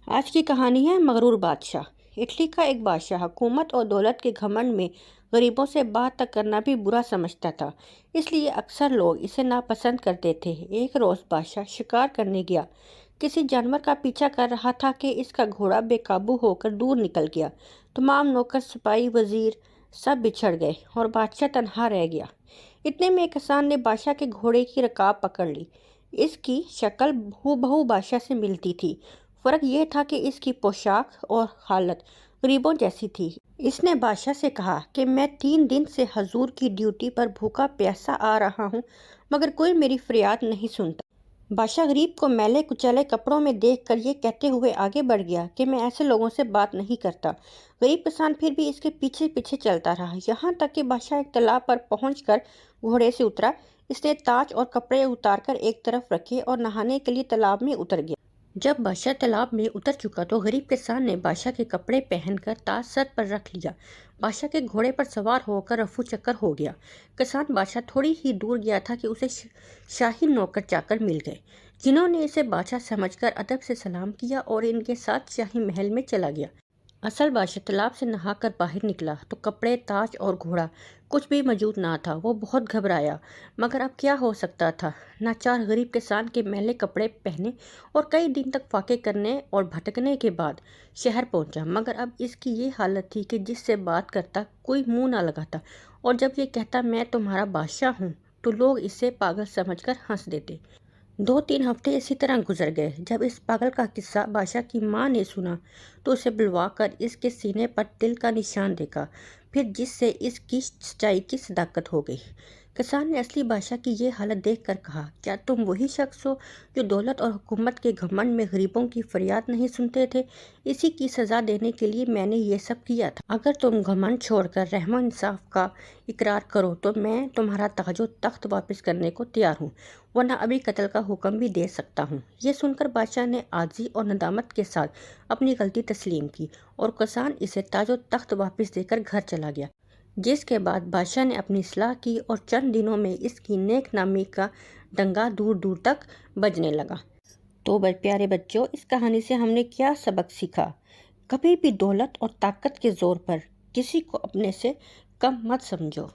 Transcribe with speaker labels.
Speaker 1: آج کی کہانی ہے مغرور بادشاہ۔ اٹلی کا ایک بادشاہ حکومت اور دولت کے گھمنڈ میں غریبوں سے بات تک کرنا بھی برا سمجھتا تھا، اس لیے اکثر لوگ اسے ناپسند کرتے تھے۔ ایک روز بادشاہ شکار کرنے گیا، کسی جانور کا پیچھا کر رہا تھا کہ اس کا گھوڑا بے قابو ہو کر دور نکل گیا۔ تمام نوکر، سپاہی، وزیر سب بچھڑ گئے اور بادشاہ تنہا رہ گیا۔ اتنے میں ایک کسان نے بادشاہ کے گھوڑے کی رکاب پکڑ لی۔ اس کی شکل ہو بہو بادشاہ سے ملتی تھی، فرق یہ تھا کہ اس کی پوشاک اور حالت غریبوں جیسی تھی۔ اس نے بادشاہ سے کہا کہ میں 3 دن سے حضور کی ڈیوٹی پر بھوکا پیاسا آ رہا ہوں، مگر کوئی میری فریاد نہیں سنتا۔ بادشاہ غریب کو میلے کچیلے کپڑوں میں دیکھ کر یہ کہتے ہوئے آگے بڑھ گیا کہ میں ایسے لوگوں سے بات نہیں کرتا۔ غریب کسان پھر بھی اس کے پیچھے پیچھے چلتا رہا، یہاں تک کہ بادشاہ ایک تالاب پر پہنچ کر گھوڑے سے اترا۔ اس نے تاج اور کپڑے اتار کر ایک طرف رکھے اور نہانے کے لیے تالاب میں اتر گیا۔ جب بادشاہ تالاب میں اتر چکا تو غریب کسان نے بادشاہ کے کپڑے پہن کر تاج سر پر رکھ لیا۔ بادشاہ کے گھوڑے پر سوار ہو کر رفو چکر ہو گیا۔ کسان بادشاہ تھوڑی ہی دور گیا تھا کہ اسے شاہی نوکر چاکر مل گئے، جنہوں نے اسے بادشاہ سمجھ کر ادب سے سلام کیا اور ان کے ساتھ شاہی محل میں چلا گیا۔ اصل بادشاہ تالاب سے نہا کر باہر نکلا تو کپڑے، تاج اور گھوڑا کچھ بھی موجود نہ تھا۔ وہ بہت گھبرایا، مگر اب کیا ہو سکتا تھا؟ ناچار غریب کسان کے میلے کپڑے پہنے اور کئی دن تک فاقے کرنے اور بھٹکنے کے بعد شہر پہنچا، مگر اب اس کی یہ حالت تھی کہ جس سے بات کرتا کوئی منہ نہ لگاتا، اور جب یہ کہتا میں تمہارا بادشاہ ہوں تو لوگ اسے پاگل سمجھ کر ہنس دیتے۔ 2-3 ہفتے اسی طرح گزر گئے۔ جب اس پاگل کا قصہ بادشاہ کی ماں نے سنا تو اسے بلوا کر اس کے سینے پر تل کا نشان دیکھا، پھر جس سے اس کی سچائی کی صداقت ہو گئی۔ کسان نے اصلی بادشاہ کی یہ حالت دیکھ کر کہا، کیا تم وہی شخص ہو جو دولت اور حکومت کے گھمنڈ میں غریبوں کی فریاد نہیں سنتے تھے؟ اسی کی سزا دینے کے لیے میں نے یہ سب کیا تھا۔ اگر تم گھمنڈ چھوڑ کر رحم و انصاف کا اقرار کرو تو میں تمہارا تاج و تخت واپس کرنے کو تیار ہوں، ورنہ ابھی قتل کا حکم بھی دے سکتا ہوں۔ یہ سن کر بادشاہ نے عاجزی اور ندامت کے ساتھ اپنی غلطی تسلیم کی، اور کسان اسے تاج و تخت واپس دے کر گھر چلا گیا۔ جس کے بعد بادشاہ نے اپنی اصلاح کی اور چند دنوں میں اس کی نیک نامی کا ڈنگا دور دور تک بجنے لگا۔ تو پیارے بچوں، اس کہانی سے ہم نے کیا سبق سیکھا؟ کبھی بھی دولت اور طاقت کے زور پر کسی کو اپنے سے کم مت سمجھو۔